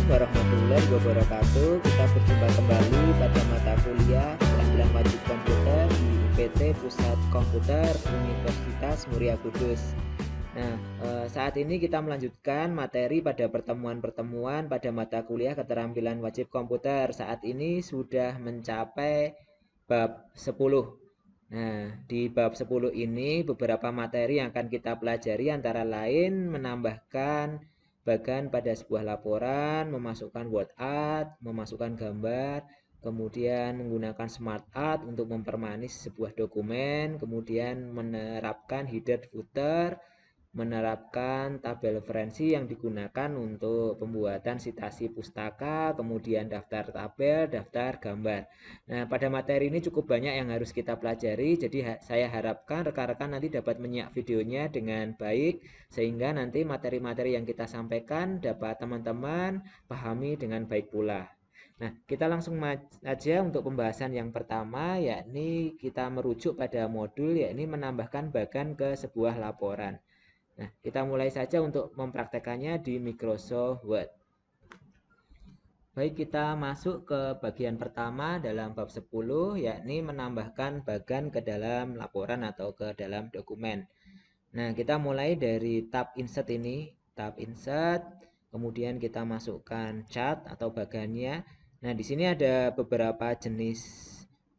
warahmatullahi wabarakatuh. Kita berjumpa kembali pada mata kuliah Penampilan Wajib Komputer di UPT Pusat Komputer Universitas Muria Kudus. Nah, saat ini kita melanjutkan materi pada pertemuan-pertemuan pada mata kuliah Keterampilan Wajib Komputer. Saat ini sudah mencapai bab 10. Nah, di bab 10 ini beberapa materi yang akan kita pelajari antara lain menambahkan bagan pada sebuah laporan, memasukkan word art, memasukkan gambar, kemudian menggunakan smart art untuk mempermanis sebuah dokumen, kemudian menerapkan header footer, menerapkan tabel referensi yang digunakan untuk pembuatan citasi pustaka, kemudian daftar tabel, daftar gambar. Nah, pada materi ini cukup banyak yang harus kita pelajari, jadi saya harapkan rekan-rekan nanti dapat menyimak videonya dengan baik, sehingga nanti materi-materi yang kita sampaikan dapat teman-teman pahami dengan baik pula. Nah, kita langsung aja untuk pembahasan yang pertama, yakni kita merujuk pada modul, yakni menambahkan bagan ke sebuah laporan. Nah, kita mulai saja untuk mempraktekannya di Microsoft Word. Baik, kita masuk ke bagian pertama dalam bab 10, yakni menambahkan bagan ke dalam laporan atau ke dalam dokumen. Nah, kita mulai dari tab insert ini, tab insert, kemudian kita masukkan chart atau bagannya. Nah, di sini ada beberapa jenis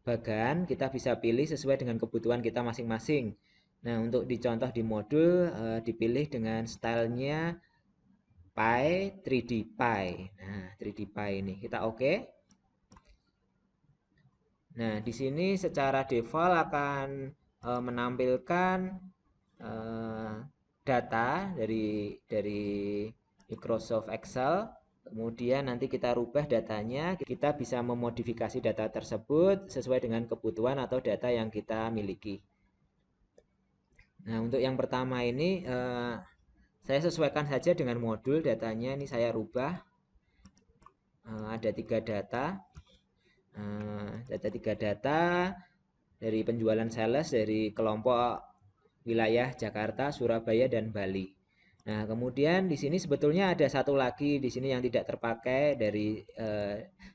bagan, kita bisa pilih sesuai dengan kebutuhan kita masing-masing. Nah, untuk dicontoh di modul dipilih dengan stylenya Pie 3D Pie. Nah, 3D Pie ini kita oke. Nah, di sini secara default akan menampilkan data dari Microsoft Excel. Kemudian nanti kita rubah datanya, kita bisa memodifikasi data tersebut sesuai dengan kebutuhan atau data yang kita miliki. Nah, untuk yang pertama ini saya sesuaikan saja dengan modul datanya. Ini saya rubah. Ada 3 data. Tiga data dari penjualan sales dari kelompok wilayah Jakarta, Surabaya, dan Bali. Nah, kemudian di sini sebetulnya ada satu lagi di sini yang tidak terpakai dari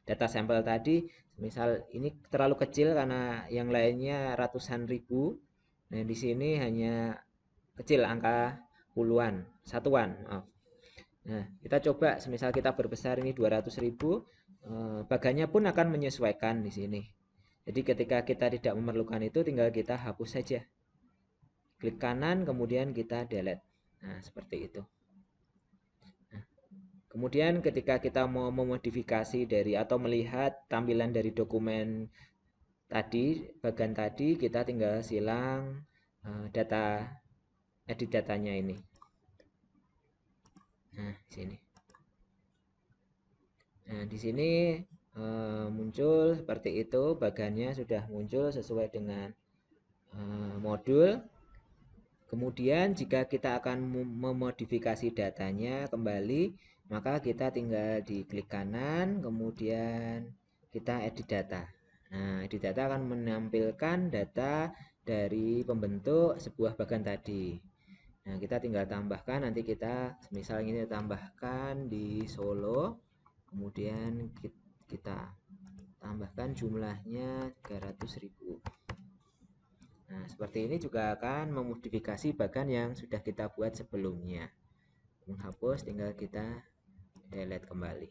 data sampel tadi. Misal ini terlalu kecil karena yang lainnya ratusan ribu. Nah, di sini hanya kecil, angka puluhan, satuan, maaf. Nah, kita coba semisal kita berbesar ini 200.000, bagannya pun akan menyesuaikan di sini. Jadi ketika kita tidak memerlukan itu, tinggal kita hapus saja. Klik kanan, kemudian kita delete. Nah, seperti itu. Nah, kemudian ketika kita mau memodifikasi dari atau melihat tampilan dari dokumen tadi, bagan tadi, kita tinggal silang data, edit datanya ini. Nah, sini. Nah, di sini muncul seperti itu, bagannya sudah muncul sesuai dengan modul. Kemudian jika kita akan memodifikasi datanya kembali, maka kita tinggal di klik kanan, kemudian kita edit data. Nah, edit data akan menampilkan data dari pembentuk sebuah bagan tadi. Nah, kita tinggal tambahkan, nanti kita misalnya ini tambahkan di Solo, kemudian kita tambahkan jumlahnya 300.000. Nah, seperti ini juga akan memodifikasi bagan yang sudah kita buat sebelumnya. Menghapus, tinggal kita delete kembali.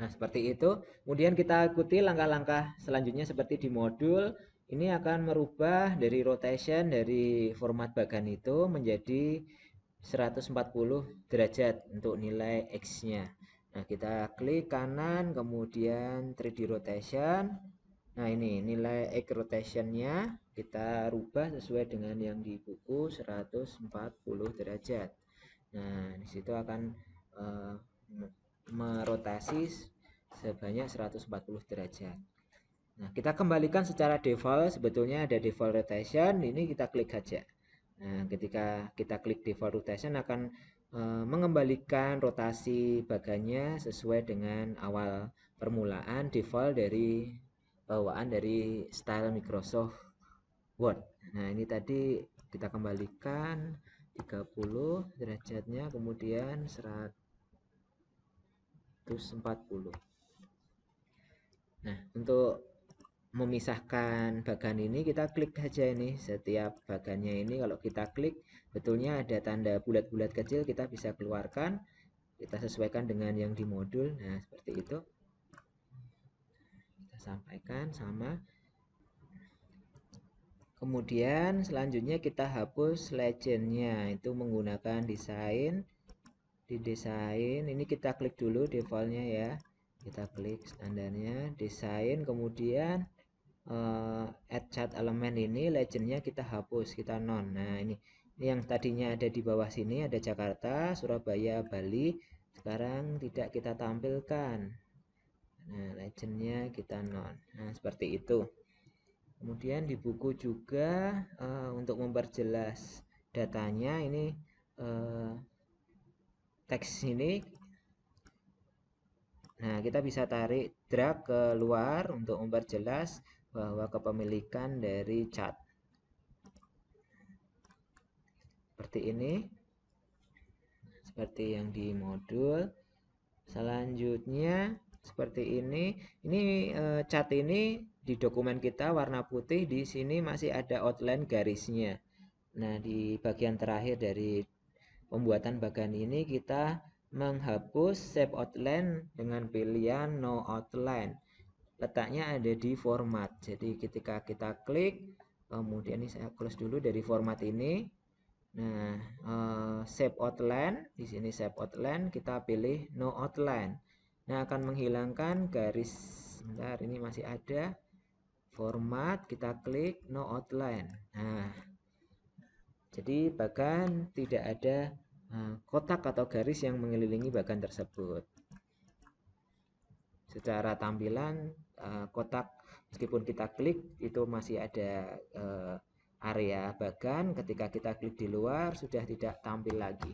Nah, seperti itu. Kemudian kita ikuti langkah-langkah selanjutnya seperti di modul. Ini akan merubah dari rotation dari format bagan itu menjadi 140 derajat untuk nilai X-nya. Nah, kita klik kanan, kemudian 3D rotation. Nah, ini nilai X rotation-nya kita rubah sesuai dengan yang di buku 140 derajat. Nah, disitu akan merotasi sebanyak 140 derajat. Nah, kita kembalikan secara default, sebetulnya ada default rotation, ini kita klik saja. Nah, ketika kita klik default rotation akan mengembalikan rotasi bagannya sesuai dengan awal permulaan default dari bawaan dari style Microsoft Word. Nah, ini tadi kita kembalikan 30 derajatnya, kemudian 140. Nah, untuk memisahkan bagan ini kita klik saja ini. Setiap bagannya ini kalau kita klik betulnya ada tanda bulat-bulat kecil, kita bisa keluarkan, kita sesuaikan dengan yang di modul. Nah, seperti itu. Kita sampaikan sama. Kemudian selanjutnya kita hapus legendnya, itu menggunakan desain. Di desain ini kita klik dulu defaultnya ya, kita klik standarnya desain, kemudian add chat element ini legendnya kita hapus, kita non. Nah ini yang tadinya ada di bawah sini ada Jakarta, Surabaya, Bali, sekarang tidak kita tampilkan. Nah legendnya kita non. Nah seperti itu. Kemudian di buku juga untuk memperjelas datanya ini teks ini. Nah, kita bisa tarik drag ke luar untuk memperjelas bahwa kepemilikan dari cat. Seperti ini. Seperti yang di modul. Selanjutnya seperti ini. Ini cat ini di dokumen kita warna putih, di sini masih ada outline garisnya. Nah, di bagian terakhir dari pembuatan bagan ini kita menghapus shape outline dengan pilihan no outline. Letaknya ada di format. Jadi ketika kita klik, kemudian ini saya close dulu dari format ini. Nah, shape outline, di sini shape outline kita pilih no outline. Nah, akan menghilangkan garis. Sebentar, ini masih ada format, kita klik no outline. Nah, jadi bagan tidak ada kotak atau garis yang mengelilingi bagan tersebut. Secara tampilan kotak, meskipun kita klik itu masih ada area bagan, ketika kita klik di luar sudah tidak tampil lagi.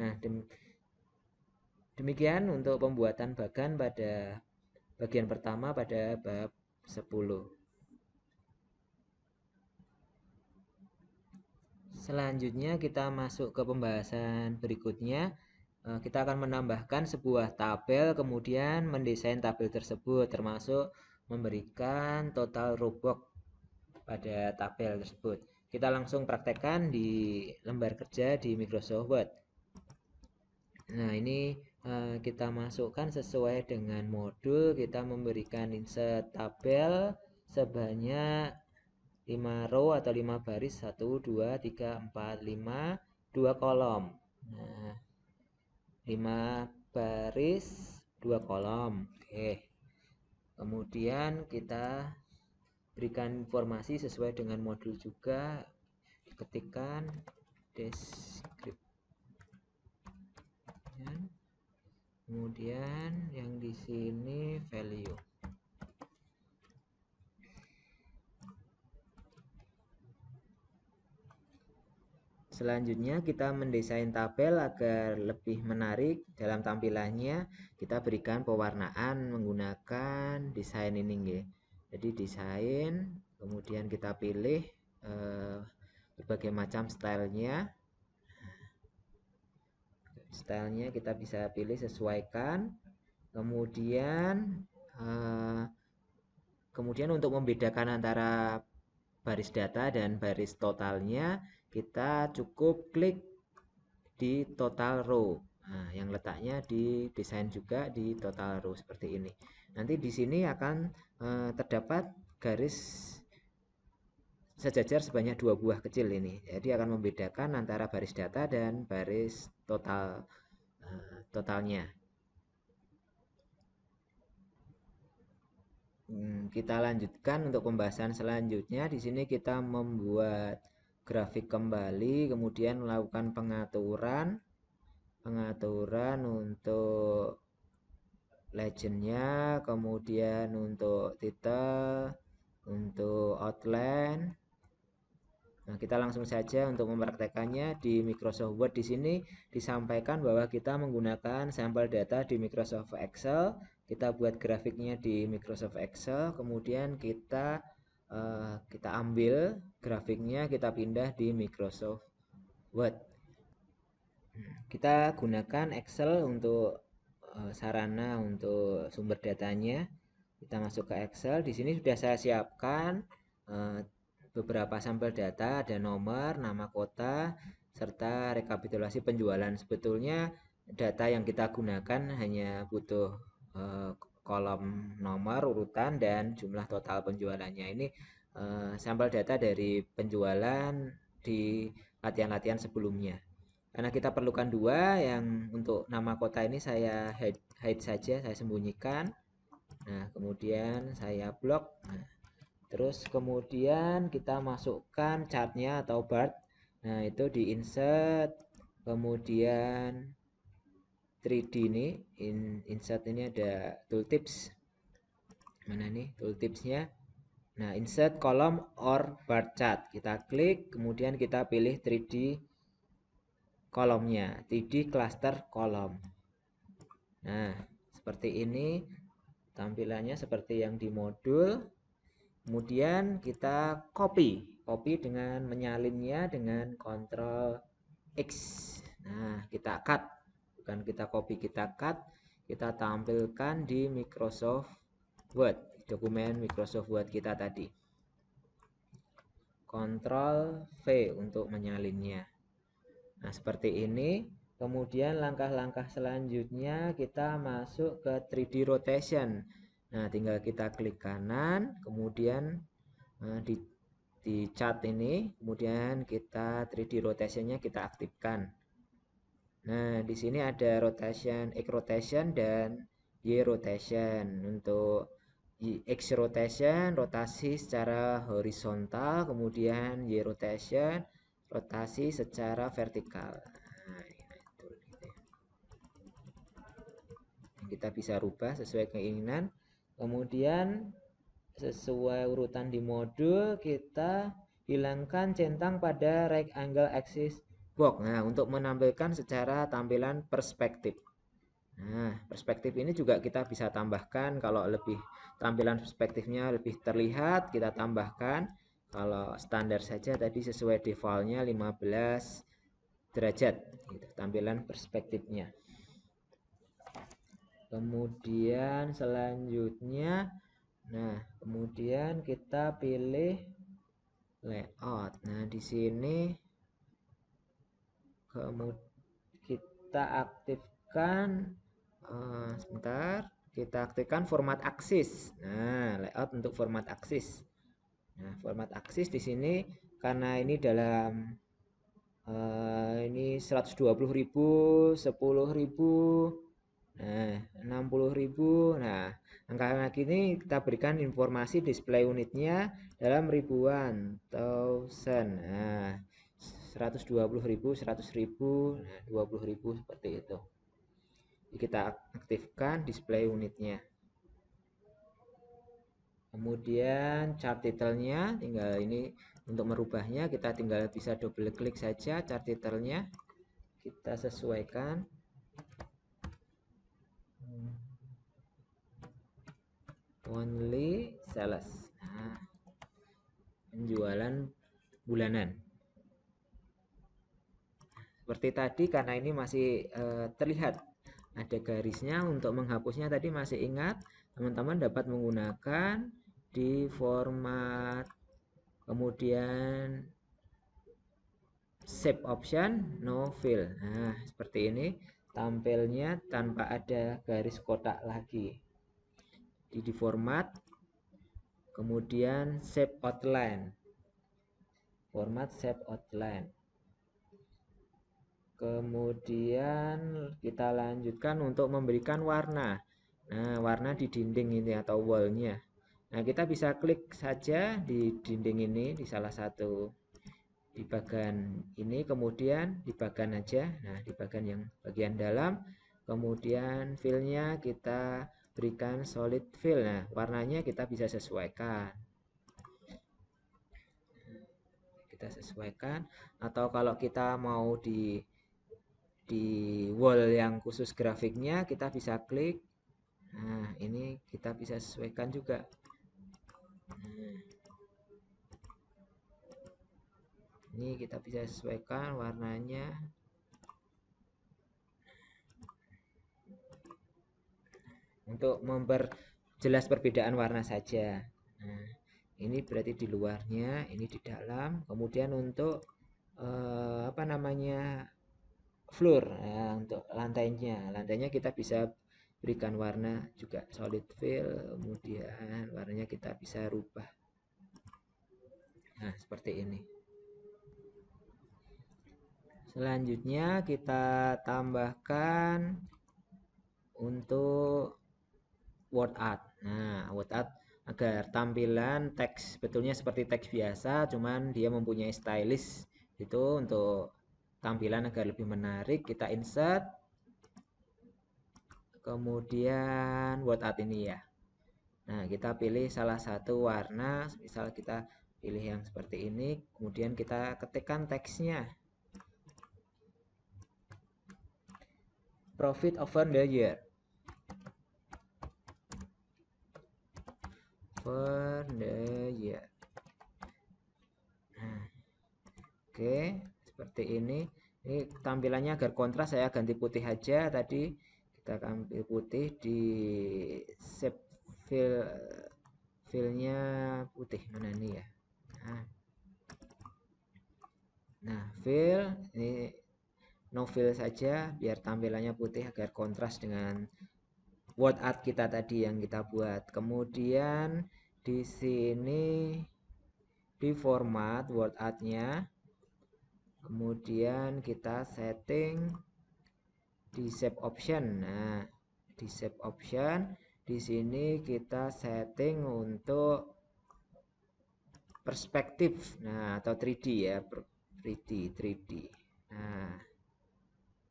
Nah, demikian untuk pembuatan bagan pada bagian pertama pada bab 10. Selanjutnya kita masuk ke pembahasan berikutnya. Kita akan menambahkan sebuah tabel, kemudian mendesain tabel tersebut, termasuk memberikan total row box pada tabel tersebut. Kita langsung praktekkan di lembar kerja di Microsoft Word. Nah, ini kita masukkan sesuai dengan modul. Kita memberikan insert tabel sebanyak 5 row atau 5 baris, 1, 2, 3, 4, 5, 2 kolom. Nah, 5 baris, 2 kolom. Oke. Kemudian kita berikan informasi sesuai dengan modul juga, ketikkan description, kemudian yang di sini value. Selanjutnya kita mendesain tabel agar lebih menarik dalam tampilannya. Kita berikan pewarnaan menggunakan desain ini nggih. Jadi desain, kemudian kita pilih berbagai macam stylenya. Stylenya kita bisa pilih sesuaikan. Kemudian untuk membedakan antara baris data dan baris totalnya, kita cukup klik di total row. Nah, yang letaknya di desain juga di total row seperti ini. Nanti di sini akan terdapat garis sejajar sebanyak 2 buah kecil ini. Jadi akan membedakan antara baris data dan baris totalnya. Kita lanjutkan untuk pembahasan selanjutnya. Di sini kita membuat grafik kembali, kemudian melakukan pengaturan untuk legendnya, kemudian untuk title, untuk outline. Nah, kita langsung saja untuk mempraktekannya di Microsoft Word. Di sini disampaikan bahwa kita menggunakan sampel data di Microsoft Excel. Kita buat grafiknya di Microsoft Excel, kemudian kita kita ambil grafiknya, kita pindah di Microsoft Word. Kita gunakan Excel untuk sarana untuk sumber datanya. Kita masuk ke Excel. Di sini sudah saya siapkan beberapa sampel data, ada nomor, nama kota, serta rekapitulasi penjualan. Sebetulnya data yang kita gunakan hanya butuh kolom nomor, urutan, dan jumlah total penjualannya. Ini sampel data dari penjualan di latihan-latihan sebelumnya. Karena kita perlukan dua, yang untuk nama kota ini saya hide saja, saya sembunyikan. Nah, kemudian saya blok. Nah, terus kemudian kita masukkan chartnya atau bar. Nah, itu di insert, kemudian 3D ini, insert ini ada tooltips. Mana nih tooltipsnya? Nah, insert column or bar chart. Kita klik, kemudian kita pilih 3D kolomnya, 3D cluster kolom. Nah, seperti ini tampilannya, seperti yang di modul. Kemudian kita copy dengan menyalinnya dengan Ctrl X. Nah, kita cut, bukan kita copy, kita cut, kita tampilkan di Microsoft Word, dokumen Microsoft Word kita tadi. Ctrl V untuk menyalinnya. Nah, seperti ini. Kemudian langkah-langkah selanjutnya kita masuk ke 3D rotation. Nah, tinggal kita klik kanan, kemudian di chart ini, kemudian kita 3D rotationnya kita aktifkan. Nah, di sini ada rotation, X rotation, dan Y rotation. Untuk X rotation, rotasi secara horizontal, kemudian Y rotation, rotasi secara vertikal. Nah, itu gitu ya. Kita bisa rubah sesuai keinginan. Kemudian sesuai urutan di modul, kita hilangkan centang pada right angle axis box. Nah, untuk menampilkan secara tampilan perspektif. Nah, perspektif ini juga kita bisa tambahkan. Kalau lebih tampilan perspektifnya lebih terlihat, kita tambahkan. Kalau standar saja tadi sesuai defaultnya 15 derajat gitu, tampilan perspektifnya. Kemudian selanjutnya, nah, kemudian kita pilih layout. Nah, di sini kemudian kita aktifkan sebentar, kita aktifkan format aksis. Nah, layout untuk format aksis. Nah, format aksis di sini karena ini dalam ini 120.000, 10.000, nah 60.000. Nah, angka ini kita berikan informasi display unitnya dalam ribuan, thousand. Nah, 120.000, 100.000, nah 20.000, seperti itu. Jadi kita aktifkan display unitnya. Kemudian chart title-nya, tinggal ini untuk merubahnya kita tinggal bisa double klik saja chart title-nya. Kita sesuaikan. Only sales. Nah, penjualan bulanan. Seperti tadi, karena ini masih terlihat ada garisnya, untuk menghapusnya tadi masih ingat, teman-teman dapat menggunakan di format, kemudian shape option, no fill. Nah, seperti ini tampilnya tanpa ada garis kotak lagi. Di format, kemudian shape outline, format shape outline. Kemudian kita lanjutkan untuk memberikan warna. Nah, warna di dinding ini atau wallnya. Nah, kita bisa klik saja di dinding ini, di salah satu di bagian ini, kemudian di bagian aja. Nah, di bagian dalam, kemudian fillnya kita berikan solid fill. Nah, warnanya kita bisa sesuaikan. Kita sesuaikan, atau kalau kita mau di wall yang khusus grafiknya, kita bisa klik. Nah, ini kita bisa sesuaikan juga. Nah, Ini kita bisa sesuaikan warnanya. Untuk memperjelas perbedaan warna saja. Nah, ini berarti di luarnya, ini di dalam. Kemudian untuk apa namanya, floor, nah, untuk lantainya kita bisa berikan warna juga solid fill, kemudian warnanya kita bisa rubah. Nah, seperti ini. Selanjutnya kita tambahkan untuk word art. Nah, word art agar tampilan teks betulnya seperti teks biasa, cuman dia mempunyai stylist itu untuk tampilan agar lebih menarik. Kita insert, kemudian word art ini ya. Nah, kita pilih salah satu warna, misal kita pilih yang seperti ini, kemudian kita ketikkan teksnya. Profit over the year. For the year. Nah, oke, seperti ini. Ini tampilannya agar kontras saya ganti putih aja tadi. Kita ambil putih di shape fillnya putih mana ini ya. Nah, fill ini no fill saja biar tampilannya putih agar kontras dengan word art kita tadi yang kita buat. Kemudian di sini di format word artnya, kemudian kita setting di shape option. Nah, di shape option di sini kita setting untuk perspektif, nah atau 3D ya, 3D. Nah,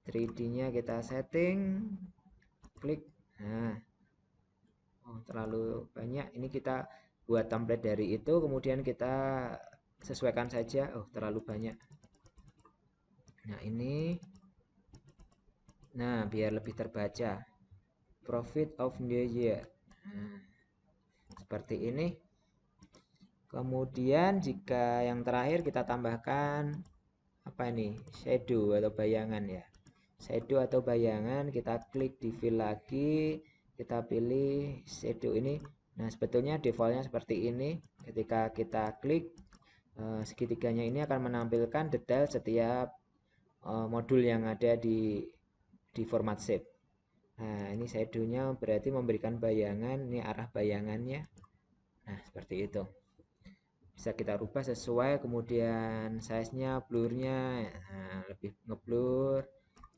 3D-nya kita setting, klik. Nah, oh, terlalu banyak. Ini kita buat template dari itu, kemudian kita sesuaikan saja. Oh, terlalu banyak. Nah, ini. Nah, biar lebih terbaca. Profit of the year. Nah, seperti ini. Kemudian jika yang terakhir kita tambahkan apa ini? Shadow atau bayangan ya. Shadow atau bayangan, kita klik di fill lagi, kita pilih shadow ini. Nah, sebetulnya defaultnya seperti ini. Ketika kita klik, segitiganya ini akan menampilkan detail setiap modul yang ada di format shape. Nah, ini shadownya berarti memberikan bayangan, ini arah bayangannya. Nah, seperti itu. Bisa kita rubah sesuai, kemudian size-nya, blur-nya, nah, lebih ngeblur.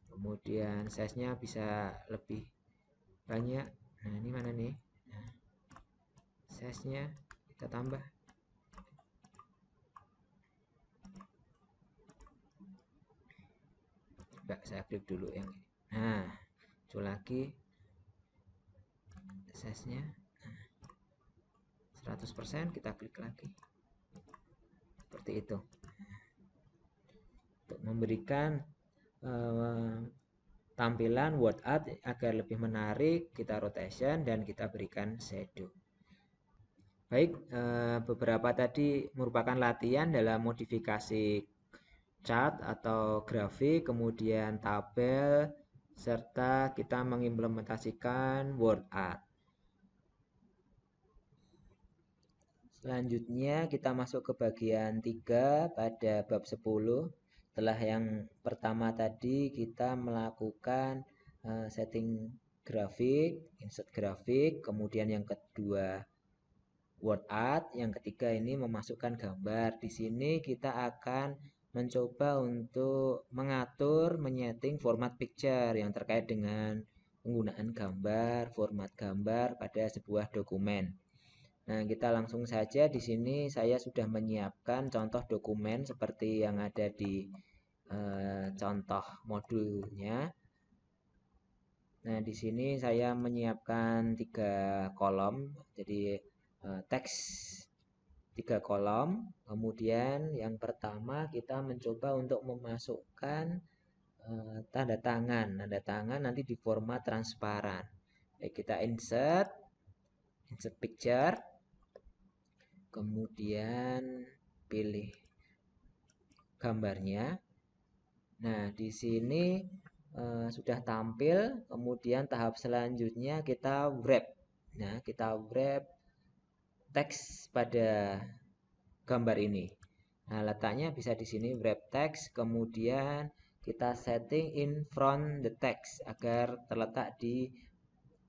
Kemudian size-nya bisa lebih banyak. Nah, ini mana nih? Nah, size-nya kita tambah. Coba saya klik dulu yang ini. Nah, muncul lagi size-nya. Nah, 100% kita klik lagi. Seperti itu. Untuk memberikan tampilan word art agar lebih menarik, kita rotation dan kita berikan shadow. Baik, beberapa tadi merupakan latihan dalam modifikasi chart atau grafik, kemudian tabel, serta kita mengimplementasikan word art. Selanjutnya kita masuk ke bagian 3 pada bab 10. Setelah yang pertama tadi kita melakukan setting grafik, insert grafik, kemudian yang kedua word art, yang ketiga ini memasukkan gambar. Di sini kita akan mencoba untuk mengatur, menyeting format picture yang terkait dengan penggunaan gambar, format gambar pada sebuah dokumen. Nah, kita langsung saja. Di sini saya sudah menyiapkan contoh dokumen seperti yang ada di contoh modulnya. Nah, di sini saya menyiapkan 3 kolom. Jadi teks 3 kolom. Kemudian yang pertama kita mencoba untuk memasukkan tanda tangan. Tanda tangan nanti di format transparan. Baik, kita insert picture. Kemudian pilih gambarnya. Nah, di sini sudah tampil. Kemudian tahap selanjutnya kita wrap. Nah, kita wrap teks pada gambar ini. Nah, letaknya bisa di sini wrap text, kemudian kita setting in front the text agar terletak di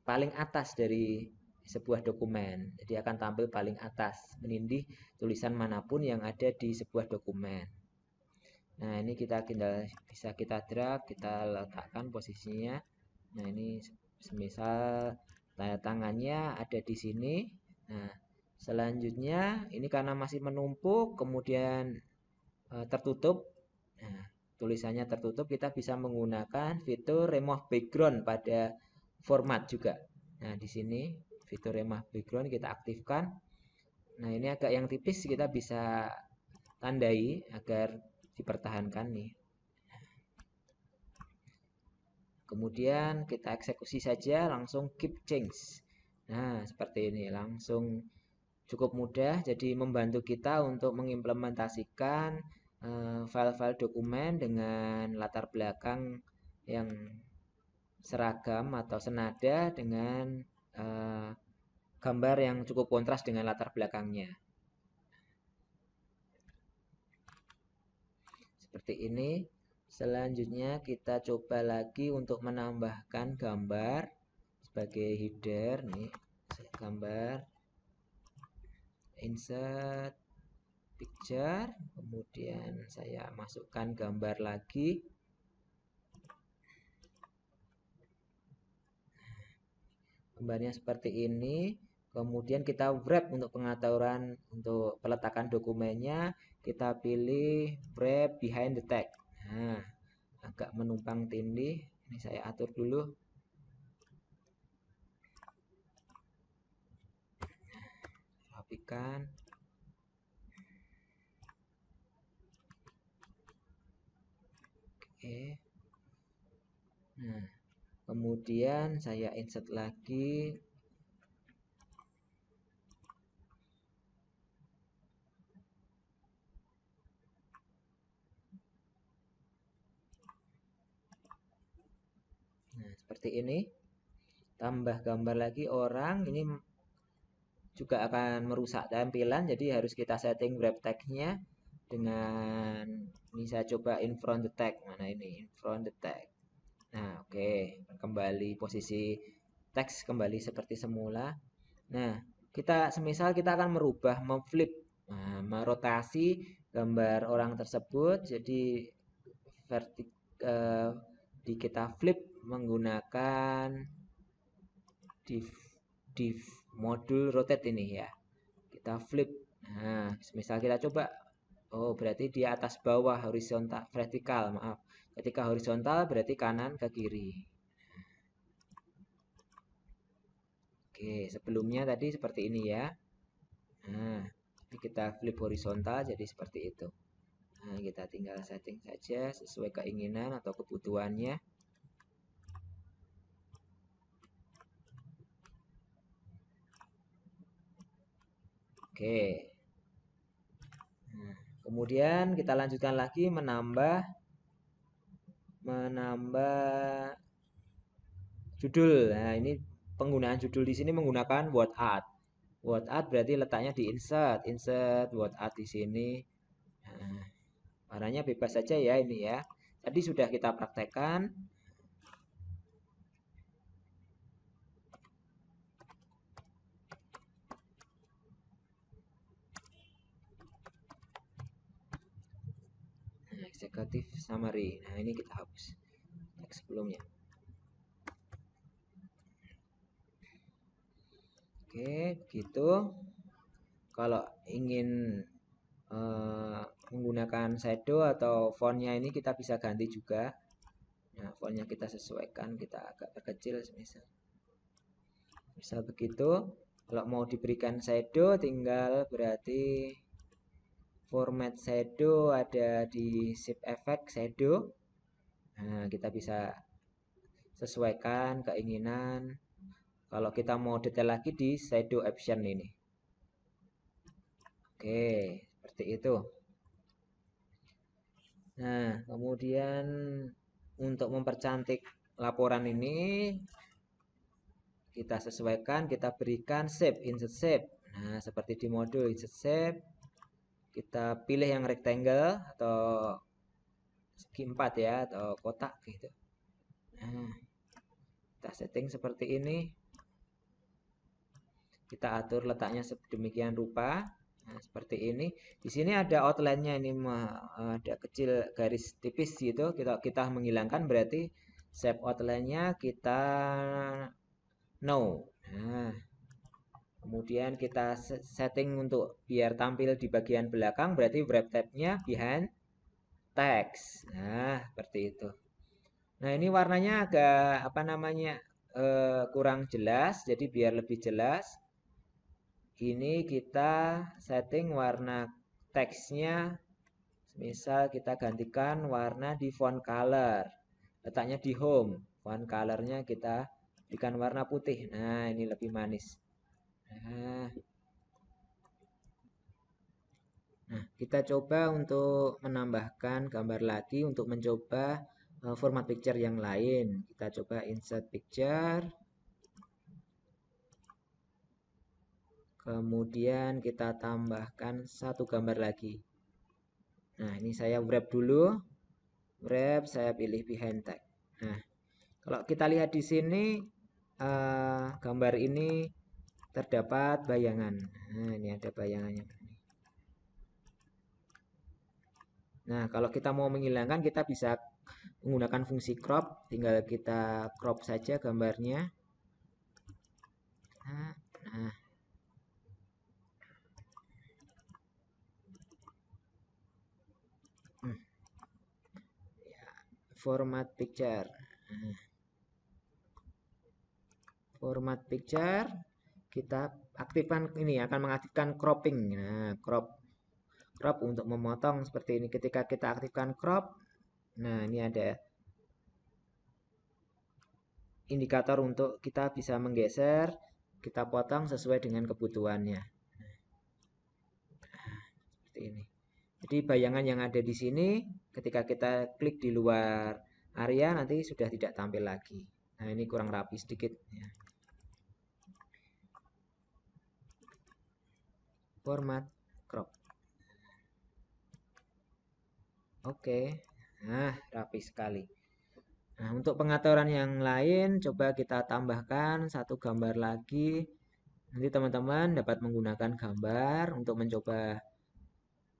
paling atas dari sebuah dokumen. Jadi akan tampil paling atas, menindih tulisan manapun yang ada di sebuah dokumen. Nah, ini kita bisa kita drag, kita letakkan posisinya. Nah, ini semisal tanda tangannya ada di sini. Nah, selanjutnya ini karena masih menumpuk, kemudian tertutup. Nah, tulisannya tertutup, kita bisa menggunakan fitur remove background pada format juga. Nah, di sini fitur remove background kita aktifkan. Nah, ini agak yang tipis, kita bisa tandai agar dipertahankan nih. Kemudian kita eksekusi saja, langsung keep change. Nah, seperti ini, langsung cukup mudah, jadi membantu kita untuk mengimplementasikan file-file dokumen dengan latar belakang yang seragam atau senada dengan gambar yang cukup kontras dengan latar belakangnya. Seperti ini. Selanjutnya kita coba lagi untuk menambahkan gambar sebagai header nih, gambar, insert picture, kemudian saya masukkan gambar lagi. Gambarnya seperti ini. Kemudian kita wrap untuk pengaturan untuk peletakan dokumennya, kita pilih wrap behind the text. Nah, agak menumpang tindih. Ini saya atur dulu. Rapikan. Oke. Nah, kemudian saya insert lagi. Nah, seperti ini. Tambah gambar lagi orang, ini juga akan merusak tampilan, jadi harus kita setting wrap text-nya dengan ini saya coba in front the text. Mana ini? In front the text. Nah, oke, kembali posisi teks kembali seperti semula. Nah, kita semisal kita akan merubah, memflip, nah, merotasi gambar orang tersebut jadi di kita flip menggunakan div modul rotate ini ya. Kita flip. Nah, misal kita coba, oh berarti dia atas bawah, horizontal, vertikal, maaf. Ketika horizontal berarti kanan ke kiri. Oke, sebelumnya tadi seperti ini ya. Nah, ini kita flip horizontal jadi seperti itu. Nah, kita tinggal setting saja sesuai keinginan atau kebutuhannya. Oke. Nah, kemudian kita lanjutkan lagi menambah judul. Nah, ini penggunaan judul di sini menggunakan word art. Word art berarti letaknya di insert word art di sini. Nah, warnanya bebas saja ya ini ya. Tadi sudah kita praktekkan. Nah, executive summary. Nah, ini kita hapus teks sebelumnya. Oke, begitu. Kalau ingin menggunakan shadow atau fontnya ini kita bisa ganti juga. Nah, fontnya kita sesuaikan, kita agak perkecil semisal. Misal begitu. Kalau mau diberikan shadow tinggal berarti format shadow ada di shape effect shadow. Nah, kita bisa sesuaikan keinginan. Kalau kita mau detail lagi di shadow option ini. Oke, seperti itu. Nah, kemudian untuk mempercantik laporan ini kita sesuaikan, kita berikan shape, insert shape. Nah, seperti di modul insert shape, kita pilih yang rectangle atau segi 4 ya, atau kotak gitu. Nah, kita setting seperti ini. Kita atur letaknya sedemikian rupa. Nah, seperti ini. Di sini ada outline-nya ini ada kecil garis tipis gitu. Kita menghilangkan berarti shape outline-nya kita no. Nah, kemudian kita setting untuk biar tampil di bagian belakang berarti wrap tab-nya behind text. Nah, seperti itu. Nah, ini warnanya agak apa namanya? Kurang jelas, jadi biar lebih jelas ini kita setting warna teksnya, misal kita gantikan warna di font color, letaknya di home, font colornya kita berikan warna putih. Nah, ini lebih manis. Nah, kita coba untuk menambahkan gambar lagi untuk mencoba format picture yang lain. Kita coba insert picture. Kemudian kita tambahkan satu gambar lagi. Nah, ini saya wrap dulu. Wrap, saya pilih behind tag. Nah, kalau kita lihat di sini, gambar ini terdapat bayangan. Nah, ini ada bayangannya. Nah, kalau kita mau menghilangkan, kita bisa menggunakan fungsi crop. Tinggal kita crop saja gambarnya. Nah, nah. Ya, format picture. Nah, format picture kita aktifkan ini akan mengaktifkan cropping. Nah, crop untuk memotong seperti ini. Ketika kita aktifkan crop, nah ini ada indikator untuk kita bisa menggeser, kita potong sesuai dengan kebutuhannya. Nah, seperti ini. Jadi bayangan yang ada di sini ketika kita klik di luar area nanti sudah tidak tampil lagi. Nah, ini kurang rapi sedikit ya. Format crop. Oke. Nah, rapi sekali. Nah, untuk pengaturan yang lain coba kita tambahkan satu gambar lagi. Nanti teman-teman dapat menggunakan gambar untuk mencoba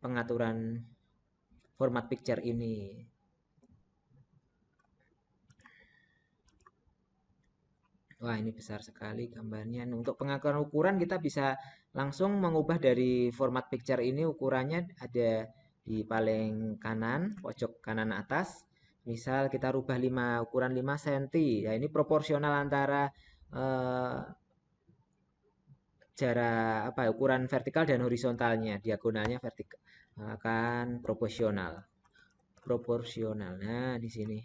pengaturan format picture ini. Wah, ini besar sekali gambarnya. Nah, untuk pengaturan ukuran kita bisa langsung mengubah dari format picture ini ukurannya ada di paling kanan, pojok kanan atas. Misal kita rubah ukuran 5 cm. Ya, ini proporsional antara jarak ukuran vertikal dan horizontalnya. Diagonalnya vertikal akan proporsional. Nah, di sini.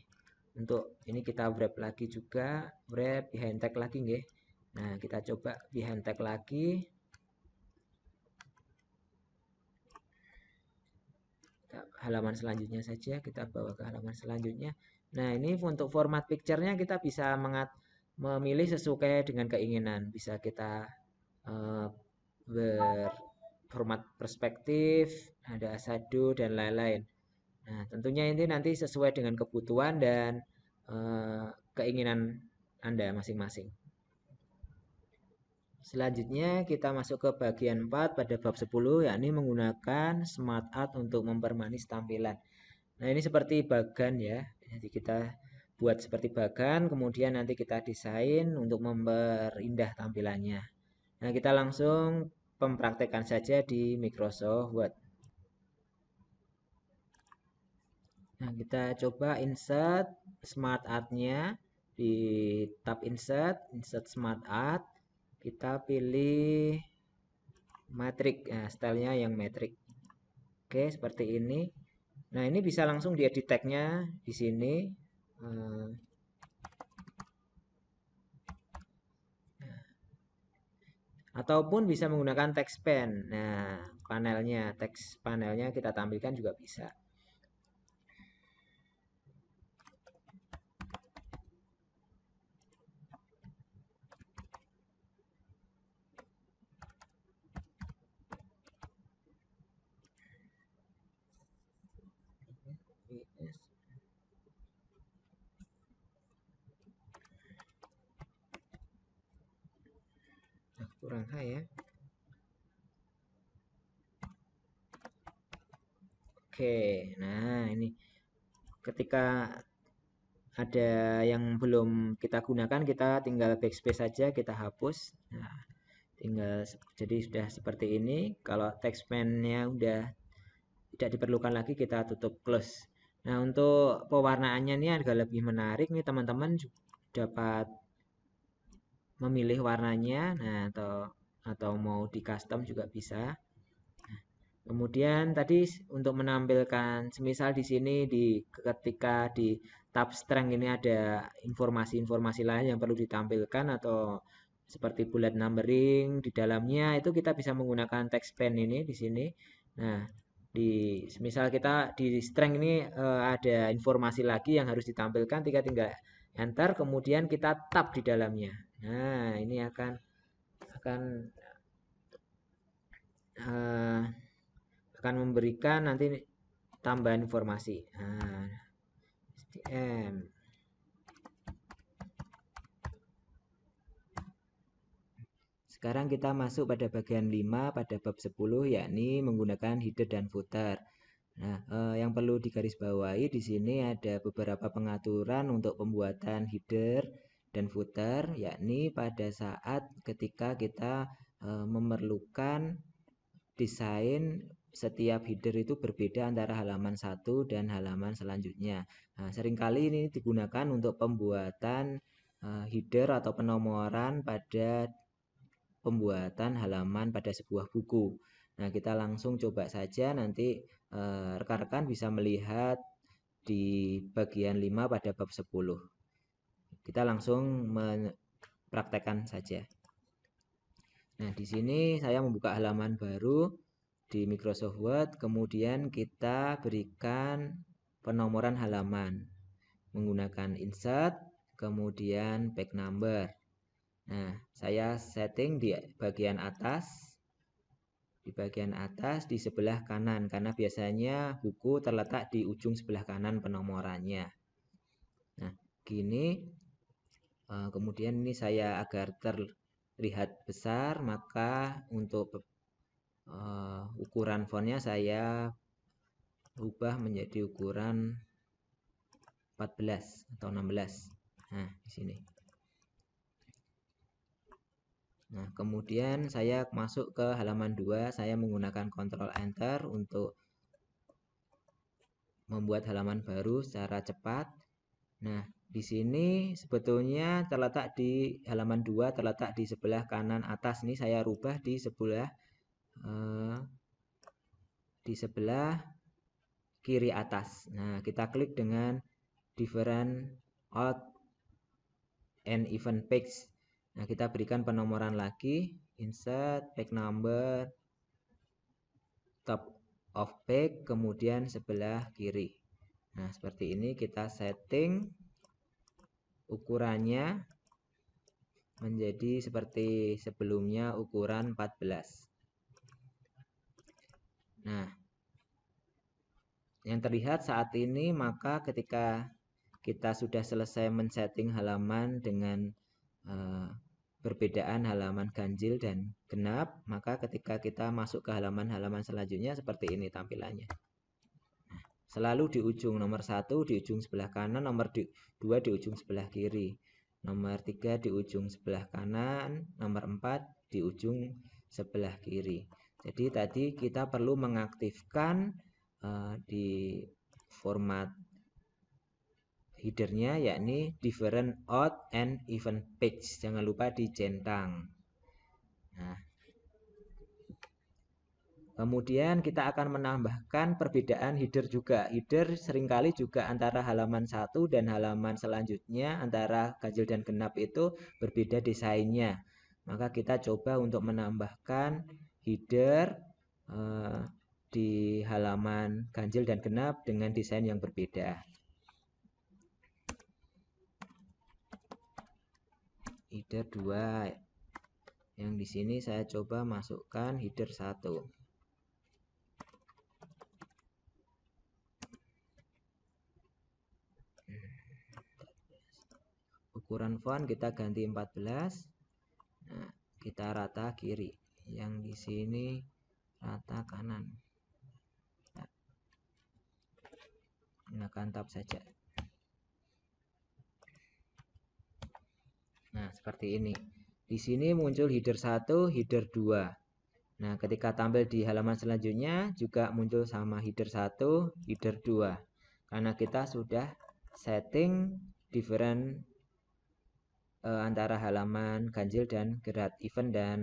Untuk ini kita wrap lagi juga, wrap behind tag lagi nggih. Nah, kita coba behind tag lagi. Halaman selanjutnya saja, kita bawa ke halaman selanjutnya. Nah, ini untuk format picture-nya kita bisa memilih sesuai dengan keinginan. Bisa kita berformat perspektif, ada shadow dan lain-lain. Nah, tentunya ini nanti sesuai dengan kebutuhan dan keinginan Anda masing-masing. Selanjutnya kita masuk ke bagian 4 pada bab 10, yakni menggunakan smart art untuk mempermanis tampilan. Nah, ini seperti bagan ya. Jadi kita buat seperti bagan, kemudian nanti kita desain untuk memperindah tampilannya. Nah, kita langsung mempraktekkan saja di Microsoft Word. Nah, kita coba insert smart art-nya di tab insert smart art. Kita pilih matrix, nah, stylenya yang matrix. Oke, seperti ini. Nah, ini bisa langsung diedit tag-nya di sini. Ataupun bisa menggunakan text pen. Nah, teks panelnya kita tampilkan juga bisa. kurang high ya. Oke, nah ini ketika ada yang belum kita gunakan, kita tinggal backspace saja, kita hapus. Nah, tinggal jadi sudah seperti ini. Kalau text pen-nya udah tidak diperlukan lagi, kita tutup close. Nah, untuk pewarnaannya ini agak lebih menarik nih, teman-teman dapat memilih warnanya, nah atau mau di custom juga bisa. Kemudian tadi untuk menampilkan, semisal di sini ketika di tab strength ini ada informasi-informasi lain yang perlu ditampilkan atau seperti bullet numbering di dalamnya, itu kita bisa menggunakan text pen ini di sini. Nah, misal kita di strength ini ada informasi lagi yang harus ditampilkan, kita tinggal enter, kemudian kita tab di dalamnya. Nah, ini akan uh, akan memberikan nanti tambahan informasi. Nah, SDM. Sekarang kita masuk pada bagian 5 pada bab 10, yakni menggunakan header dan footer. Nah, yang perlu digarisbawahi di sini ada beberapa pengaturan untuk pembuatan header dan footer, yakni pada saat ketika kita memerlukan desain setiap header itu berbeda antara halaman satu dan halaman selanjutnya. Nah, seringkali ini digunakan untuk pembuatan header atau penomoran pada pembuatan halaman pada sebuah buku. Nah, kita langsung coba saja, nanti rekan-rekan bisa melihat di bagian 5 pada bab 10. Kita langsung mempraktekkan saja. Nah, di sini saya membuka halaman baru di Microsoft Word, kemudian kita berikan penomoran halaman menggunakan insert, kemudian page number. Nah, saya setting di bagian atas, di sebelah kanan, karena biasanya buku terletak di ujung sebelah kanan penomorannya. Nah, gini. Kemudian ini saya agar terlihat besar, maka untuk ukuran fontnya saya ubah menjadi ukuran 14 atau 16. Nah, di sini. Nah, kemudian saya masuk ke halaman 2, saya menggunakan Ctrl Enter untuk membuat halaman baru secara cepat. Nah, di sini sebetulnya terletak di halaman 2, terletak di sebelah kanan atas. Ini saya rubah di sebelah kiri atas. Nah, kita klik dengan different out and even page. Nah, kita berikan penomoran lagi, insert, page number, top of page, kemudian sebelah kiri. Nah, seperti ini kita setting ukurannya menjadi seperti sebelumnya, ukuran 14. Nah, yang terlihat saat ini, maka ketika kita sudah selesai men-setting halaman dengan perbedaan halaman ganjil dan genap, maka ketika kita masuk ke halaman-halaman selanjutnya seperti ini tampilannya. Nah, selalu di ujung, nomor 1 di ujung sebelah kanan, nomor 2 di ujung sebelah kiri, nomor 3 di ujung sebelah kanan, nomor 4 di ujung sebelah kiri. Jadi tadi kita perlu mengaktifkan di format headernya, yakni different out and even page. Jangan lupa dicentang. Nah, kemudian kita akan menambahkan perbedaan header juga. Header seringkali juga antara halaman 1 dan halaman selanjutnya, antara ganjil dan genap itu berbeda desainnya. Maka kita coba untuk menambahkan header di halaman ganjil dan genap dengan desain yang berbeda. Header 2. Yang di sini saya coba masukkan header 1. Ukuran font kita ganti 14. Nah, kita rata kiri, yang di sini rata kanan. Gunakan tab saja. Nah, seperti ini. Di sini muncul header 1, header 2. Nah, ketika tampil di halaman selanjutnya juga muncul sama header 1, header 2. Karena kita sudah setting different antara halaman ganjil dan gerak, event dan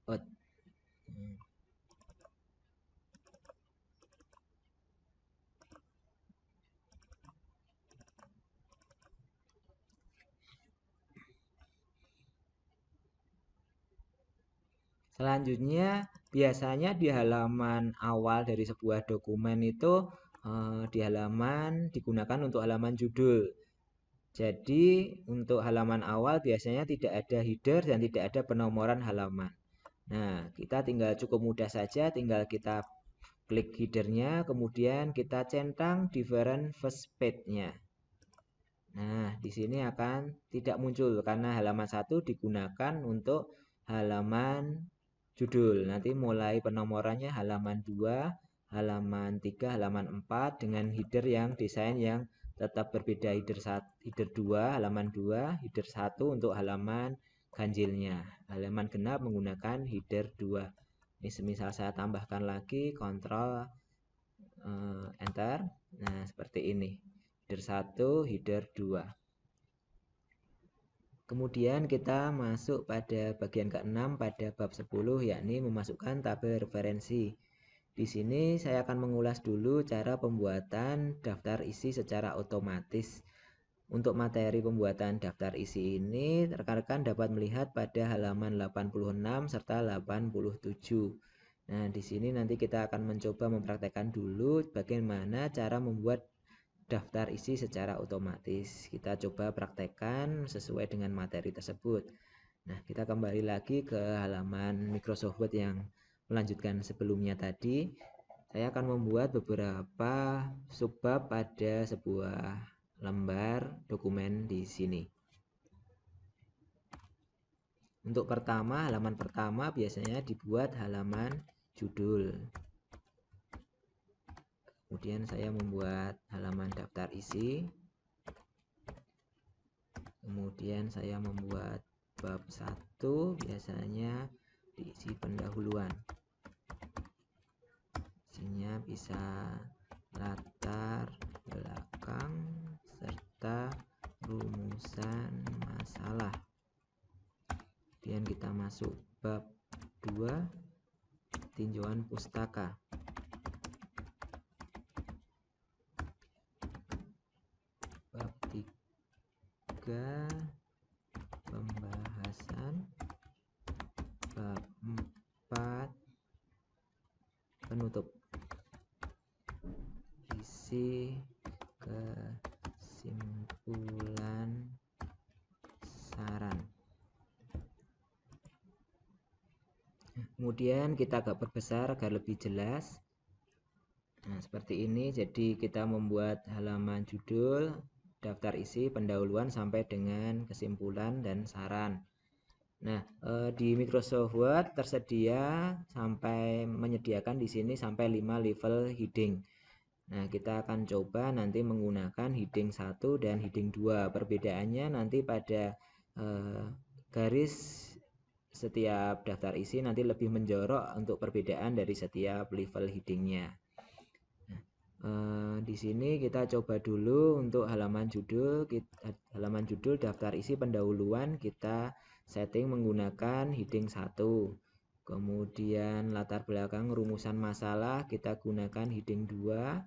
out. Selanjutnya, biasanya di halaman awal dari sebuah dokumen itu di halaman digunakan untuk halaman judul. Jadi untuk halaman awal biasanya tidak ada header dan tidak ada penomoran halaman. Nah, kita tinggal cukup mudah saja, tinggal kita klik headernya, kemudian kita centang different first page-nya. Nah, di sini akan tidak muncul karena halaman 1 digunakan untuk halaman judul. Nanti mulai penomorannya halaman 2, halaman 3, halaman 4 dengan header yang desain yang tetap berbeda, header 2 halaman 2, header 1 untuk halaman ganjilnya. Halaman genap menggunakan header 2. Ini semisal saya tambahkan lagi, kontrol enter. Nah, seperti ini. Header 1, header 2. Kemudian kita masuk pada bagian ke-6 pada bab 10, yakni memasukkan tabel referensi. Di sini saya akan mengulas dulu cara pembuatan daftar isi secara otomatis. Untuk materi pembuatan daftar isi ini, rekan-rekan dapat melihat pada halaman 86 serta 87. Nah, di sini nanti kita akan mencoba mempraktekkan dulu bagaimana cara membuat daftar isi secara otomatis. Kita coba praktekkan sesuai dengan materi tersebut. Nah, kita kembali lagi ke halaman Microsoft Word yang melanjutkan sebelumnya tadi. Saya akan membuat beberapa subbab pada sebuah lembar dokumen di sini. Untuk halaman pertama biasanya dibuat halaman judul. Kemudian saya membuat halaman daftar isi. Kemudian saya membuat bab 1, biasanya diisi pendahuluan. Isinya bisa latar belakang serta rumusan masalah. Kemudian kita masuk bab 2, tinjauan pustaka. Bab 3, pembahasan. Bab 4, penutup. Isi kesimpulan saran. Kemudian kita agak perbesar agar lebih jelas. Nah, seperti ini. Jadi kita membuat halaman judul, daftar isi, pendahuluan sampai dengan kesimpulan dan saran. Nah, di Microsoft Word tersedia sampai menyediakan di sini sampai 5 level heading. Nah, kita akan coba nanti menggunakan heading 1 dan heading 2. Perbedaannya nanti pada garis setiap daftar isi nanti lebih menjorok untuk perbedaan dari setiap level headingnya. Di sini kita coba dulu untuk halaman judul. Halaman judul daftar isi pendahuluan kita setting menggunakan heading 1. Kemudian latar belakang rumusan masalah kita gunakan heading 2.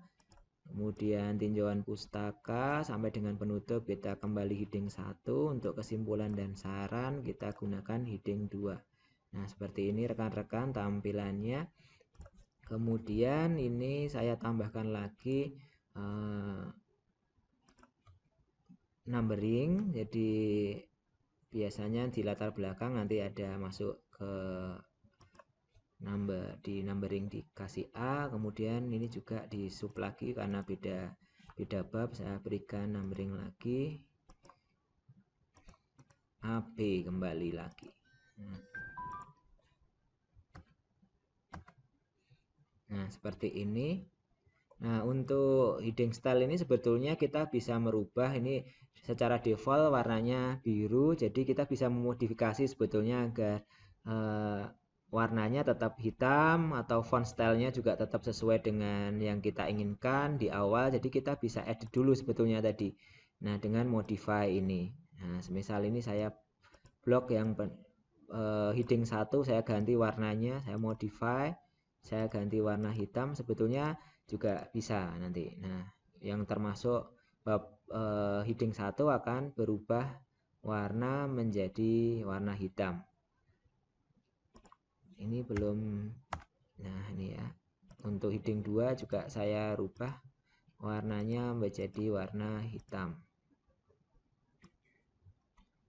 Kemudian tinjauan pustaka sampai dengan penutup kita kembali heading 1. Untuk kesimpulan dan saran kita gunakan heading 2. Nah, seperti ini rekan-rekan tampilannya. Kemudian ini saya tambahkan lagi numbering. Jadi biasanya di latar belakang nanti ada masuk ke di numbering dikasih A, kemudian ini juga di sub lagi karena beda bab, saya berikan numbering lagi AB kembali lagi. Nah, seperti ini. Nah, untuk heading style ini sebetulnya kita bisa merubah ini secara default warnanya biru, jadi kita bisa memodifikasi sebetulnya agar warnanya tetap hitam atau font stylenya juga tetap sesuai dengan yang kita inginkan di awal. Jadi kita bisa edit dulu sebetulnya tadi. Nah, dengan modify ini. Nah, semisal ini saya blok yang heading 1 saya ganti warnanya, saya modify, saya ganti warna hitam, sebetulnya juga bisa nanti. Nah, yang termasuk bab heading 1 akan berubah warna menjadi warna hitam. Ini belum. Nah, ini ya. Untuk heading 2 juga saya rubah warnanya menjadi warna hitam.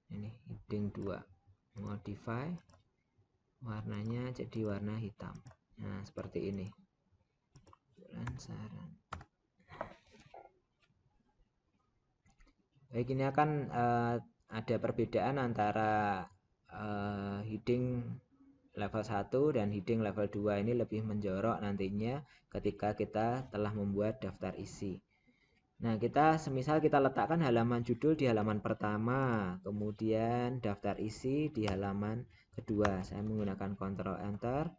Ini heading 2. Modify, warnanya jadi warna hitam. Nah, seperti ini. Saran. Baik, ini akan ada perbedaan antara heading level 1 dan heading level 2 ini lebih menjorok nantinya ketika kita telah membuat daftar isi. Nah, semisal kita letakkan halaman judul di halaman pertama, kemudian daftar isi di halaman kedua. Saya menggunakan Ctrl Enter.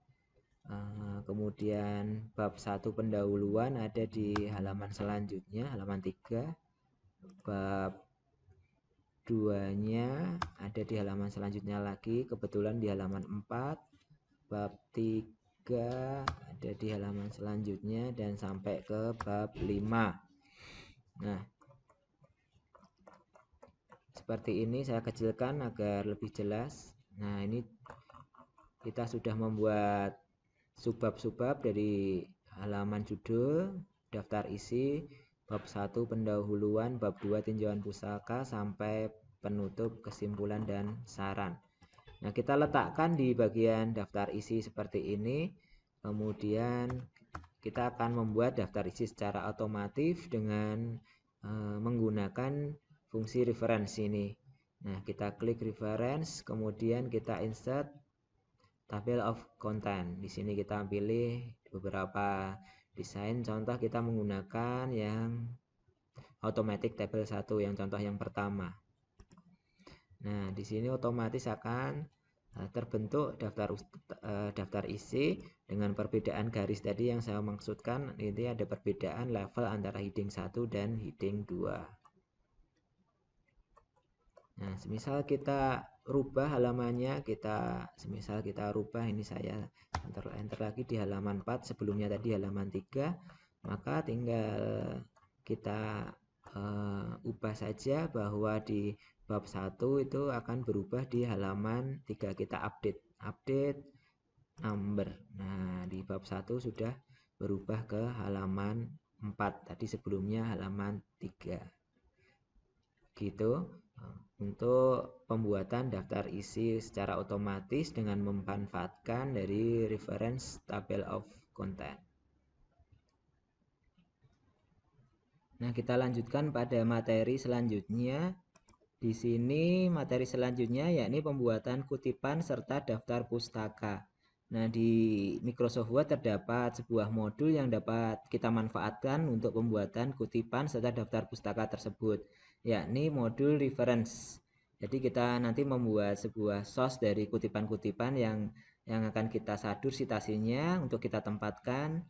Kemudian bab 1 pendahuluan ada di halaman selanjutnya, halaman 3. Bab 2-nya ada di halaman selanjutnya lagi, kebetulan di halaman 4. Bab 3 ada di halaman selanjutnya dan sampai ke bab 5. Nah, seperti ini saya kecilkan agar lebih jelas. Nah, ini kita sudah membuat subbab-subbab dari halaman judul, daftar isi, bab 1 pendahuluan, bab 2 tinjauan pusaka sampai penutup, kesimpulan dan saran. Nah, kita letakkan di bagian daftar isi seperti ini. Kemudian kita akan membuat daftar isi secara otomatis dengan menggunakan fungsi reference ini. Nah, kita klik reference, kemudian kita insert table of content. Di sini kita pilih beberapa desain. Contoh kita menggunakan yang automatic table 1, yang contoh yang pertama. Nah, di sini otomatis akan terbentuk daftar isi dengan perbedaan garis tadi yang saya maksudkan. Ini ada perbedaan level antara heading 1 dan heading 2. Nah, semisal kita rubah halamannya, semisal kita rubah, ini saya enter lagi di halaman 4, sebelumnya tadi halaman 3, maka tinggal kita ubah saja bahwa di bab 1 itu akan berubah di halaman 3, kita update number. Nah, di bab 1 sudah berubah ke halaman 4, tadi sebelumnya halaman 3. Gitu. Untuk pembuatan daftar isi secara otomatis dengan memanfaatkan dari reference table of content. Nah, kita lanjutkan pada materi selanjutnya. Di sini materi selanjutnya yakni pembuatan kutipan serta daftar pustaka. Nah, di Microsoft Word terdapat sebuah modul yang dapat kita manfaatkan untuk pembuatan kutipan serta daftar pustaka tersebut, yakni modul reference. Jadi kita nanti membuat sebuah source dari kutipan-kutipan yang akan kita sadur citasinya untuk kita tempatkan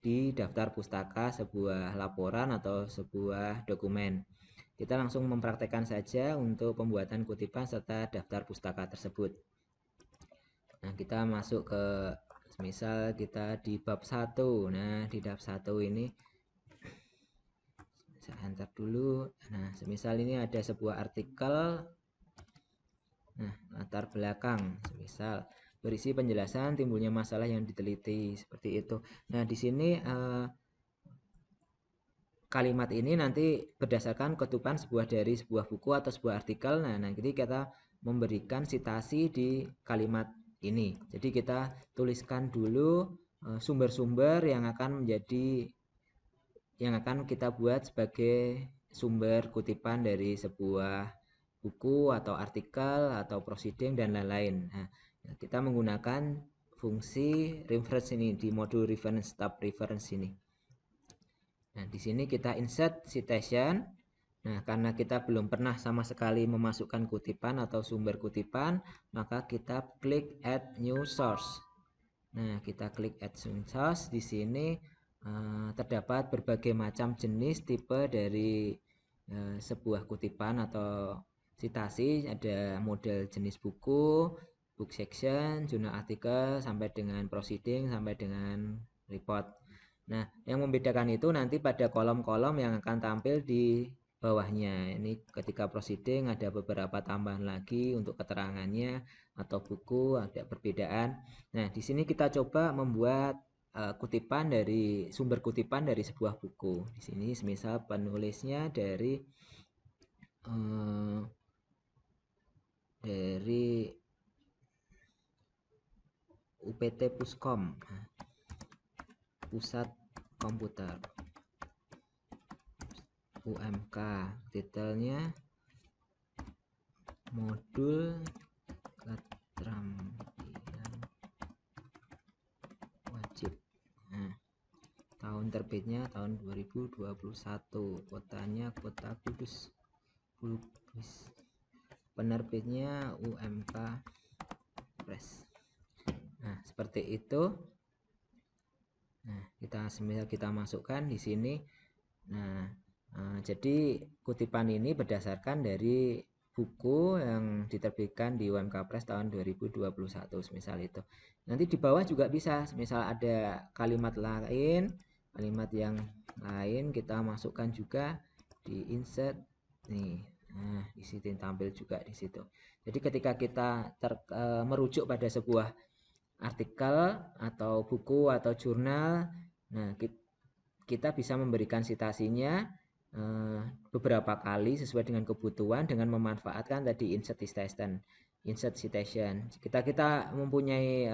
di daftar pustaka sebuah laporan atau sebuah dokumen. Kita langsung mempraktekkan saja untuk pembuatan kutipan serta daftar pustaka tersebut. Nah, kita masuk ke misal kita di bab 1. Nah, di bab 1 ini saya enter dulu. Nah, semisal ini ada sebuah artikel. Nah, latar belakang semisal berisi penjelasan timbulnya masalah yang diteliti, seperti itu. Nah, di sini kalimat ini nanti berdasarkan kutipan dari sebuah buku atau sebuah artikel. Nah, nanti kita memberikan citasi di kalimat ini. Jadi kita tuliskan dulu sumber-sumber yang akan kita buat sebagai sumber kutipan dari sebuah buku atau artikel atau proceeding dan lain-lain. Nah, kita menggunakan fungsi reference ini di modul reference tab reference ini. Nah, di sini kita insert citation. Nah, karena kita belum pernah sama sekali memasukkan kutipan atau sumber kutipan, maka kita klik add new source. Nah, kita klik add new source. Di sini terdapat berbagai macam jenis tipe dari sebuah kutipan atau citasi. Ada model jenis buku, book section, jurnal artikel, sampai dengan proceeding, sampai dengan report. Nah, yang membedakan itu nanti pada kolom-kolom yang akan tampil di bawahnya. Ini ketika proceeding ada beberapa tambahan lagi untuk keterangannya, atau buku ada perbedaan. Nah, di sini kita coba membuat kutipan dari sumber kutipan dari sebuah buku. Di sini misal penulisnya dari UPT Puskom, Pusat Komputer, UMK, titelnya modul keterampilan wajib. Nah, tahun terbitnya tahun 2021, kotanya Kota Kudus, penerbitnya UMK Press. Nah, seperti itu. Nah, kita masukkan di sini. Nah, jadi kutipan ini berdasarkan dari buku yang diterbitkan di UMK Press tahun 2021, misal itu. Nanti di bawah juga bisa, misal ada kalimat lain, kalimat yang lain kita masukkan juga di insert nih. Nah, di situ tampil juga di situ. Jadi ketika kita merujuk pada sebuah artikel atau buku atau jurnal, nah kita bisa memberikan citasinya beberapa kali sesuai dengan kebutuhan dengan memanfaatkan tadi insert citation. Kita mempunyai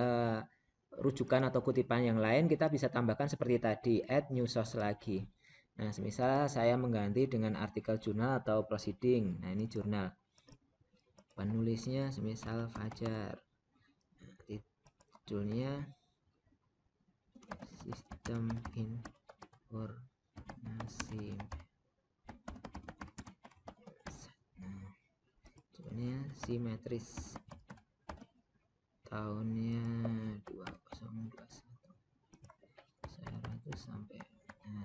rujukan atau kutipan yang lain, kita bisa tambahkan seperti tadi, add new source lagi. Nah, misal saya mengganti dengan artikel jurnal atau proceeding. Nah, ini jurnal. Penulisnya semisal Fajar. Judulnya sistem informasi. Judulnya simetris. Tahunnya 2021. 100 sampai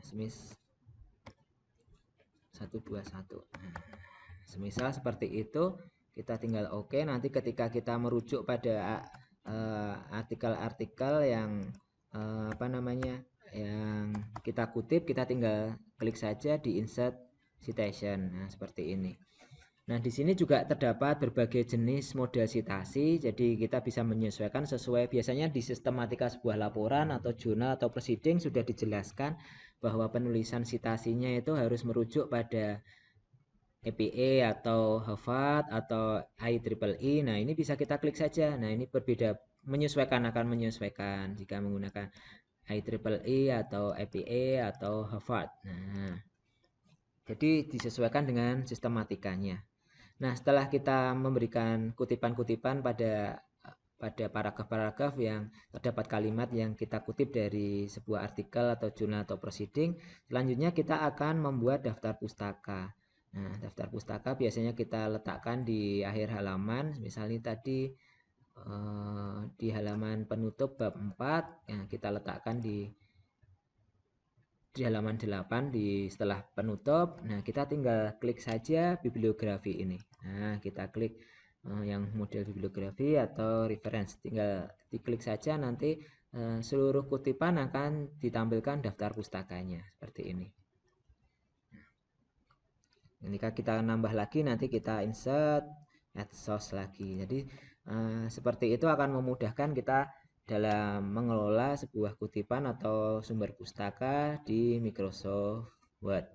semis 121. Semisal seperti itu, kita tinggal oke. Nanti ketika kita merujuk pada artikel-artikel yang yang kita kutip, kita tinggal klik saja di insert citation. Nah, seperti ini. Nah, di sini juga terdapat berbagai jenis model citasi, jadi kita bisa menyesuaikan sesuai. Biasanya di sistematika sebuah laporan atau jurnal atau proceeding sudah dijelaskan bahwa penulisan citasinya itu harus merujuk pada APA atau Harvard atau IEEE. Nah, ini bisa kita klik saja. Nah, ini berbeda, akan menyesuaikan jika menggunakan IEEE atau APA atau Harvard. Nah, jadi disesuaikan dengan sistematikanya. Nah, setelah kita memberikan kutipan-kutipan pada paragraf-paragraf yang terdapat kalimat yang kita kutip dari sebuah artikel atau jurnal atau proceeding, selanjutnya kita akan membuat daftar pustaka. Nah, daftar pustaka biasanya kita letakkan di akhir halaman, misalnya tadi di halaman penutup bab 4, yang kita letakkan di halaman 8 setelah penutup. Nah, kita tinggal klik saja bibliografi ini. Nah, kita klik yang model bibliografi atau reference, tinggal diklik saja, nanti seluruh kutipan akan ditampilkan daftar pustakanya seperti ini. Jika kita nambah lagi, nanti kita insert add source lagi. Jadi seperti itu akan memudahkan kita dalam mengelola sebuah kutipan atau sumber pustaka di Microsoft Word.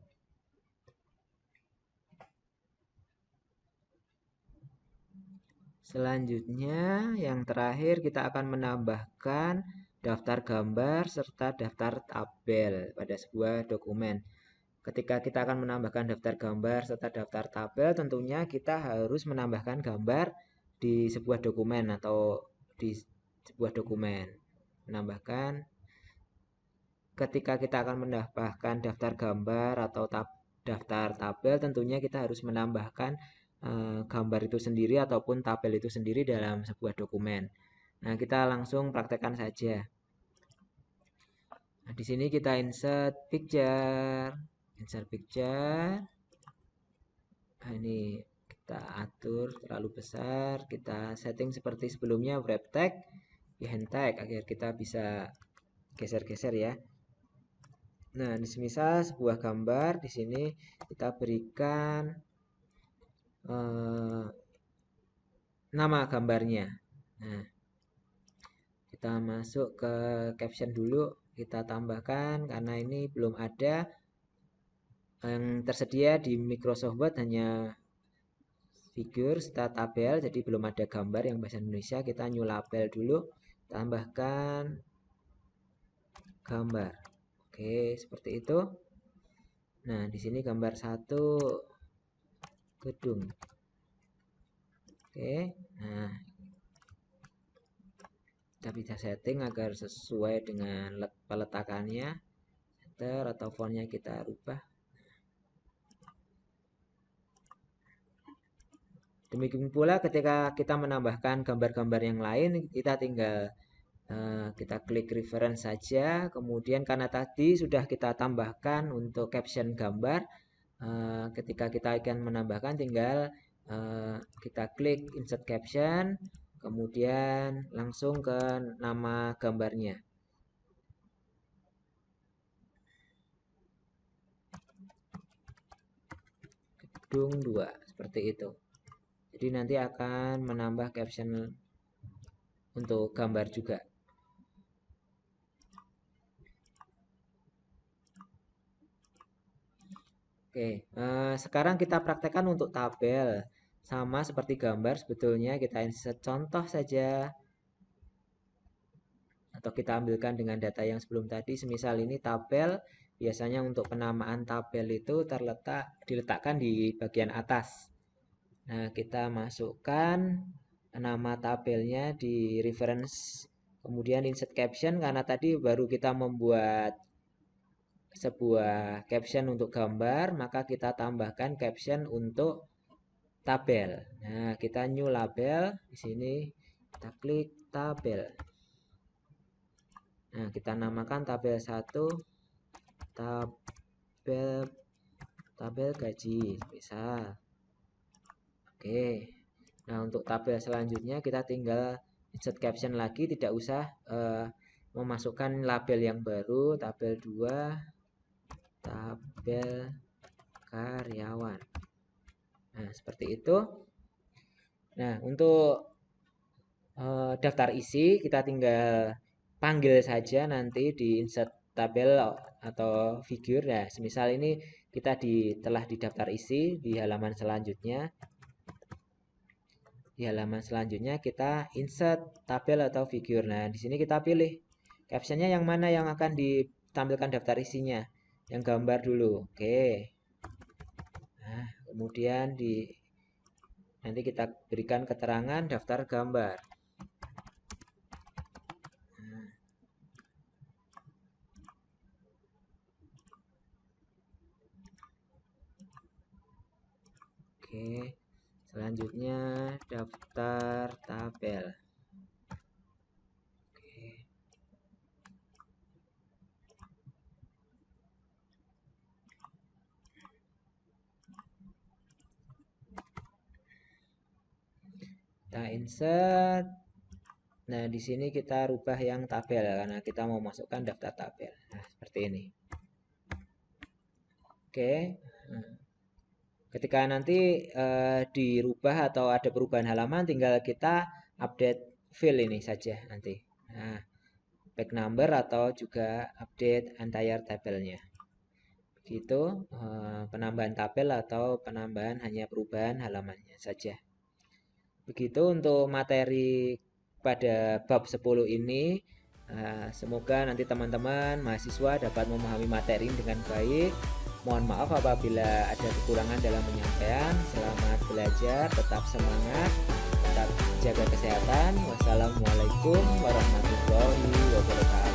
Selanjutnya, yang terakhir kita akan menambahkan daftar gambar serta daftar tabel pada sebuah dokumen. ketika kita akan menambahkan daftar gambar serta daftar tabel, tentunya kita harus menambahkan gambar di sebuah dokumen atau di sebuah dokumen. Menambahkan ketika kita akan menambahkan daftar gambar atau daftar tabel, tentunya kita harus menambahkan gambar itu sendiri ataupun tabel itu sendiri dalam sebuah dokumen. Nah, kita langsung praktekkan saja. Nah, di sini kita insert picture. Nah, ini kita atur terlalu besar, kita setting seperti sebelumnya, wrap tag, behind tag agar kita bisa geser-geser ya. Nah, misal sebuah gambar di sini kita berikan nama gambarnya. Nah, kita masuk ke caption dulu, kita tambahkan karena ini belum ada yang tersedia di Microsoft Word, hanya figur serta tabel, jadi belum ada gambar yang bahasa Indonesia. Kita new label dulu, tambahkan gambar. Oke, seperti itu. Nah, di sini gambar satu gedung. Oke, nah kita bisa setting agar sesuai dengan peletakannya. Header atau fontnya kita rubah. Demikian pula ketika kita menambahkan gambar-gambar yang lain, kita tinggal kita klik reference saja. Kemudian karena tadi sudah kita tambahkan untuk caption gambar, ketika kita akan menambahkan tinggal kita klik insert caption, kemudian langsung ke nama gambarnya. Gedung 2, seperti itu. Jadi nanti akan menambah caption untuk gambar juga. Oke, sekarang kita praktekkan untuk tabel. Sama seperti gambar, sebetulnya kita insert contoh saja. Atau kita ambilkan dengan data yang sebelum tadi. Semisal ini tabel, biasanya untuk penamaan tabel itu diletakkan di bagian atas. Nah, kita masukkan nama tabelnya di reference, kemudian insert caption, karena tadi baru kita membuat sebuah caption untuk gambar, maka kita tambahkan caption untuk tabel. Nah, kita new label, di sini kita klik tabel. Nah, kita namakan tabel 1 tabel gaji, bisa. Oke. Nah, untuk tabel selanjutnya kita tinggal insert caption lagi, tidak usah memasukkan label yang baru. Tabel 2 tabel karyawan. Nah, seperti itu. Nah, untuk daftar isi kita tinggal panggil saja nanti di insert tabel atau figur. Nah, semisal ini kita telah di daftar isi di halaman selanjutnya. Di halaman selanjutnya kita insert tabel atau figur. Nah, di sini kita pilih captionnya yang mana yang akan ditampilkan daftar isinya. Yang gambar dulu. Oke. Nah, kemudian nanti kita berikan keterangan daftar gambar. Nah. Oke. Selanjutnya daftar tabel. Oke. Kita insert. Nah, di sini kita rubah yang tabel karena kita mau masukkan daftar tabel. Nah, seperti ini. Oke. Nah, ketika nanti dirubah atau ada perubahan halaman, tinggal kita update field ini saja nanti. Nah, back number atau juga update entire tabelnya. Begitu penambahan tabel atau penambahan hanya perubahan halamannya saja. Begitu untuk materi pada bab 10 ini. Semoga nanti teman-teman mahasiswa dapat memahami materi dengan baik. Mohon maaf apabila ada kekurangan dalam penyampaian. Selamat belajar, tetap semangat, tetap jaga kesehatan. Wassalamualaikum warahmatullahi wabarakatuh.